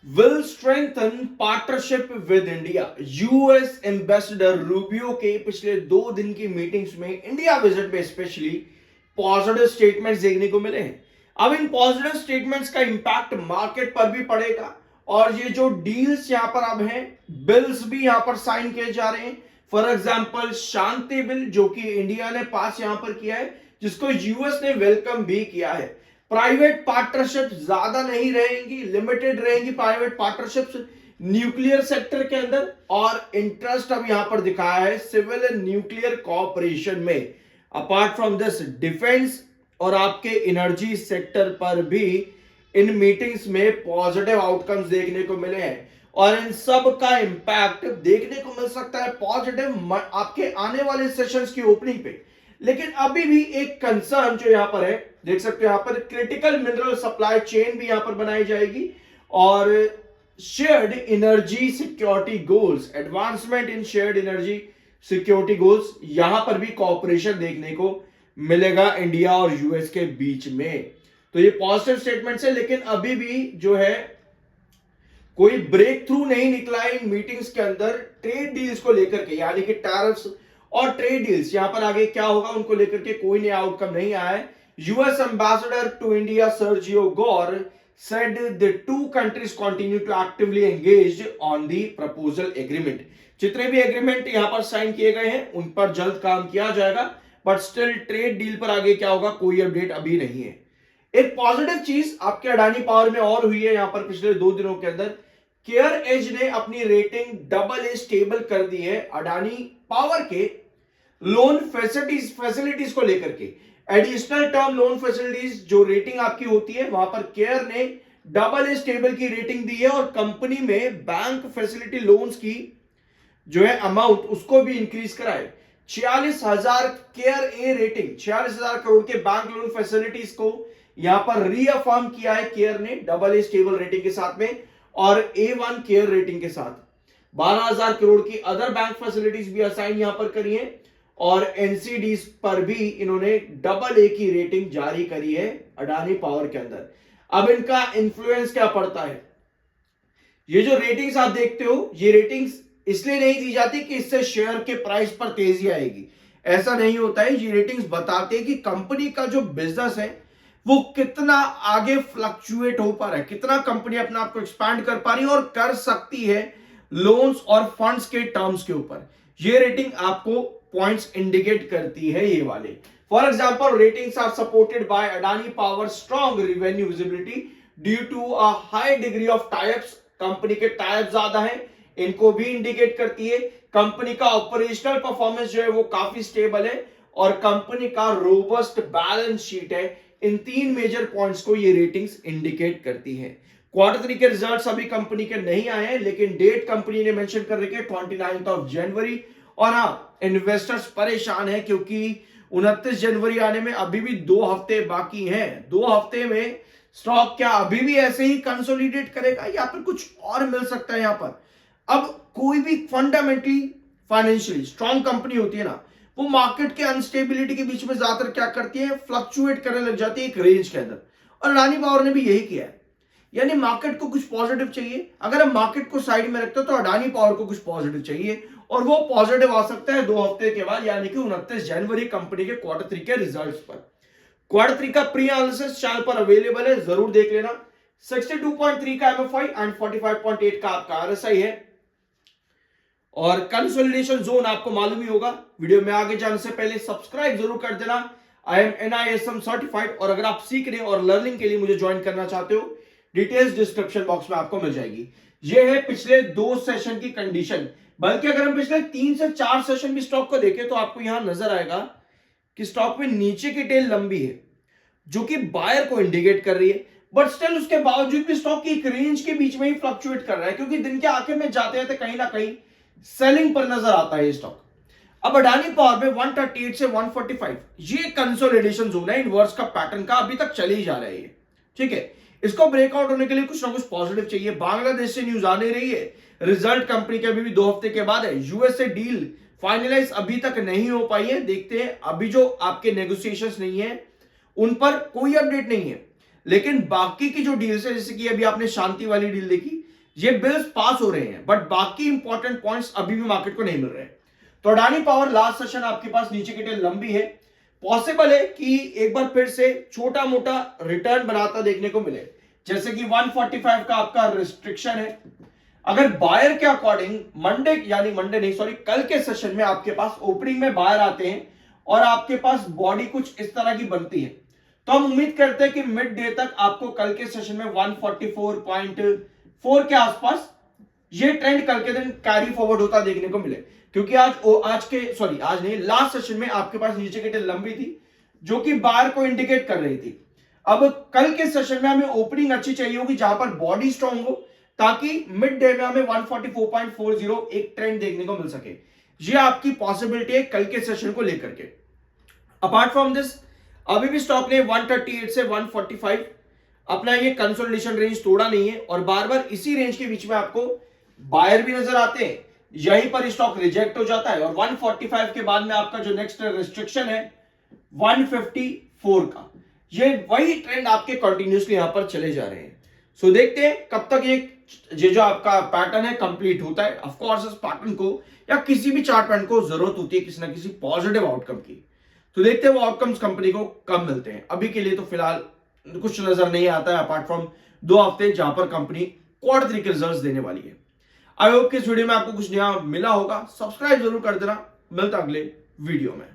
will strengthen partnership with India। US ambassador Rubio के पिछले 2 दिन की मीटिंग्स में इंडिया विजिट में स्पेशली पॉजिटिव स्टेटमेंट्स देखने को मिले हैं। अब इन पॉजिटिव स्टेटमेंट्स का इंपैक्ट मार्केट पर भी पड़ेगा और ये जो डील्स यहां पर अब हैं, बिल्स भी यहां पर साइन किए जा रहे हैं। फॉर एग्जांपल शांति बिल जो कि इंडिया ने पास यहां पर किया है, जिसको यूएस ने वेलकम भी किया है। प्राइवेट पार्टनरशिप ज्यादा नहीं रहेंगी, लिमिटेड रहेंगी प्राइवेट पार्टनरशिप्स न्यूक्लियर सेक्टर के अंदर, और इंटरेस्ट अब यहां पर दिखाया है सिविल एंड न्यूक्लियर कॉपरेशन में। अपार्ट फ्रॉम दिस डिफेंस और आपके एनर्जी सेक्टर पर भी इन मीटिंग्स में पॉजिटिव आउटकम्स देखने को मिले हैं और इन सब का इंपैक्ट देखने को मिल सकता है पॉजिटिव आपके आने वाले सेशंस की ओपनिंग पे। लेकिन अभी भी एक कंसर्न जो यहां पर है, देख सकते हो यहां पर क्रिटिकल मिनरल सप्लाई चेन भी यहां पर बनाई जाएगी और shared energy security goals, advancement in shared energy security goals, यहां पर भी कॉपरेशन देखने को मिलेगा इंडिया और यूएस के बीच में। तो ये पॉजिटिव स्टेटमेंट्स है, लेकिन अभी भी जो है कोई ब्रेक थ्रू नहीं निकला है इन मीटिंग्स के अंदर ट्रेड डील्स को लेकर के, यानी कि टैरिफ्स और ट्रेड डील्स यहां पर आगे क्या होगा उनको लेकर के कोई नया आउटकम नहीं आया है। US ambassador to India Sergio Gor said the two countries continue to actively engage on the proposal agreement। जितने भी एग्रीमेंट यहां पर साइन किए गए हैं उन पर जल्द काम किया जाएगा, बट स्टिल ट्रेड डील पर आगे क्या होगा कोई अपडेट अभी नहीं है। एक पॉजिटिव चीज आपके अडानी पावर में और हुई है यहां पर पिछले 2 दिनों के अंदर, केयर एज ने अपनी रेटिंग AA स्टेबल कर दी है अडानी पावर के लोन फैसिलिटीज को लेकर के। एडिशनल टर्म लोन फैसिलिटीज जो रेटिंग आपकी होती है वहां पर केयर ने AA स्टेबल की रेटिंग दी है और कंपनी में बैंक फैसिलिटी लोन्स की जो है अमाउंट उसको भी इंक्रीज कराए। 46,000 केयर ए रेटिंग, 46,000 करोड़ के बैंक लोन फैसिलिटीज को यहां पर रीअफर्म किया है केयर ने AA स्टेबल रेटिंग के साथ में और A1 केयर रेटिंग के साथ। 12,000 करोड़ की अदर बैंक फैसिलिटीज भी असाइन यहां पर करी है और एनसीडीज पर भी इन्होंने AA की रेटिंग जारी करी है अडानी पावर के अंदर। अब इनका इन्फ्लुएंस क्या पड़ता है, ये जो रेटिंग्स आप देखते हो ये रेटिंग्स इसलिए नहीं दी जाती कि इससे शेयर के प्राइस पर तेजी आएगी, ऐसा नहीं होता है। ये रेटिंग्स बताते हैं कि कंपनी का जो बिजनेस है वो कितना आगे फ्लक्चुएट हो पा रहा है, कितना कंपनी अपने आप को एक्सपैंड कर पा रही है और कर सकती है लोन्स और फंड्स के टर्म्स के ऊपर। ये रेटिंग आपको पॉइंट्स इंडिकेट करती है ये वाले। For example ratings are supported by Adani power strong revenue visibility due to a high degree of types, company के टाइप ज्यादा है, इनको भी इंडिकेट करती है। कंपनी का ऑपरेशनल परफॉर्मेंस जो है वो काफी स्टेबल है और कंपनी का रोबस्ट बैलेंस शीट है। इन 3 मेजर पॉइंट्स को ये रेटिंग्स इंडिकेट करती है। Q3 के रिजल्ट्स अभी कंपनी के नहीं आए हैं, लेकिन डेट कंपनी ने मेंशन कर रखी है 29 जनवरी। और हाँ, इन्वेस्टर्स परेशान है क्योंकि 29 जनवरी आने में अभी भी 2 हफ्ते बाकी हैं। 2 हफ्ते में स्टॉक क्या अभी भी ऐसे ही कंसोलिडेट करेगा या फिर कुछ और मिल सकता है यहां पर। अब कोई भी फंडामेंटली फाइनेंशियली स्ट्रॉन्ग कंपनी होती है ना, वो मार्केट के अनस्टेबिलिटी के बीच में ज्यादातर क्या करती है, फ्लक्चुएट करने लग जाती है एक रेंज के अंदर, और अडानी पावर ने भी यही किया है। यानी मार्केट को कुछ पॉजिटिव चाहिए, अगर हम मार्केट को साइड में रखते हो तो अडानी पावर को कुछ पॉजिटिव चाहिए और वो पॉजिटिव आ सकता है 2 हफ्ते के बाद, यानी कि 29 जनवरी कंपनी के Q3 के रिजल्ट्स पर। Q3 का प्री एनालिसिस चैनल पर अवेलेबल है, जरूर देख लेना। 62.3 का MFI एंड 45.8 का आपका RSI है और कंसोलिडेशन जोन आपको मालूम ही होगा। वीडियो में आगे जाने से पहले सब्सक्राइब जरूर कर देना। आई एम NISM सर्टिफाइड और अगर आप सीखने और लर्निंग के लिए मुझे ज्वाइन करना चाहते हो, डिटेल्स डिस्क्रिप्शन बॉक्स में आपको मिल जाएगी। यह है पिछले 2 सेशन की कंडीशन, बल्कि अगर हम पिछले 3 से 4 सेशन भी स्टॉक को देखें तो आपको यहां नजर आएगा कि स्टॉक में नीचे की टेल लंबी है जो कि बायर को इंडिकेट कर रही है, बट स्टिल उसके बावजूद भी स्टॉक की एक रेंज के बीच में ही फ्लक्चुएट कर रहा है क्योंकि दिन के आखिर में जाते हैं तो कहीं ना कहीं सेलिंग पर नजर आता है ये स्टॉक। अब अडानी पावर में 138 से 145 ये कंसोलिडेशन जोन है, इनवर्स का पैटर्न का अभी तक चले ही जा रहा है ये, ठीक है। इसको ब्रेकआउट होने के लिए कुछ ना कुछ पॉजिटिव चाहिए। बांग्लादेश से न्यूज आने रही है, रिजल्ट कंपनी के अभी भी 2 हफ्ते के बाद है। यूएस से डील फाइनलाइज अभी तक नहीं हो पाई है, देखते हैं। अभी जो आपके नेगोशिएशंस नहीं है उन पर कोई अपडेट नहीं है, लेकिन बाकी की जो डील्स है, जैसे कि अभी आपने शांति वाली डील देखी, ये बिल्स पास हो रहे हैं, बट बाकी इंपॉर्टेंट पॉइंट्स अभी भी मार्केट को नहीं मिल रहे। तो अडानी पावर लास्ट सेशन आपके पास नीचे की टेल लंबी है, पॉसिबल है कि एक बार फिर से छोटा मोटा रिटर्न बनाता देखने को मिले, जैसे कि 145 का आपका रिस्ट्रिक्शन है। अगर बायर के अकॉर्डिंग मंडे नहीं सॉरी कल के सेशन में आपके पास ओपनिंग में बायर आते हैं और आपके पास बॉडी कुछ इस तरह की बनती है, तो हम उम्मीद करते हैं कि मिड डे तक आपको कल के सेशन में 144.4 के आसपास ये ट्रेंड कल के दिन कैरी फॉरवर्ड होता देखने को मिले, क्योंकि आज नहीं लास्ट सेशन में आपके पास नीचे की टेल लंबी थी जो कि बायर को इंडिकेट कर रही थी। अब कल के सेशन में हमें ओपनिंग अच्छी चाहिए होगी जहां पर बॉडी स्ट्रांग हो, ताकि मिड डे में हमें 144.40 एक ट्रेंड देखने को मिल सके। ये आपकी पॉसिबिलिटी है कल के सेशन को लेकर के। अपार्ट फ्रॉम दिस अभी भी स्टॉक ने 138 से 145 अपना ये कंसोलिडेशन रेंज तोड़ा नहीं है और बार बार इसी रेंज के बीच में आपको बायर भी नजर आते हैं, यहीं पर स्टॉक रिजेक्ट हो जाता है और 145 के बाद में आपका जो नेक्स्ट रिस्ट्रिक्शन है 154 का, ये वही ट्रेंड आपके कंटिन्यूसली यहां पर चले जा रहे हैं। सो देखते हैं कब तक ये जो आपका पैटर्न है कंप्लीट होता है। ऑफ कोर्स इस पैटर्न को या किसी भी चार्ट पैटर्न को जरूरत होती है किसी ना किसी पॉजिटिव आउटकम की, तो देखते हैं वो आउटकम्स कंपनी को कब मिलते हैं। अभी के लिए तो फिलहाल कुछ नजर नहीं आता है अपार्ट फ्रॉम 2 हफ्ते जहां पर कंपनी क्वार्टर 3 के रिजल्ट्स देने वाली है। आई होप कि इस वीडियो में आपको कुछ नया मिला होगा। सब्सक्राइब जरूर कर देना, मिलता अगले वीडियो में।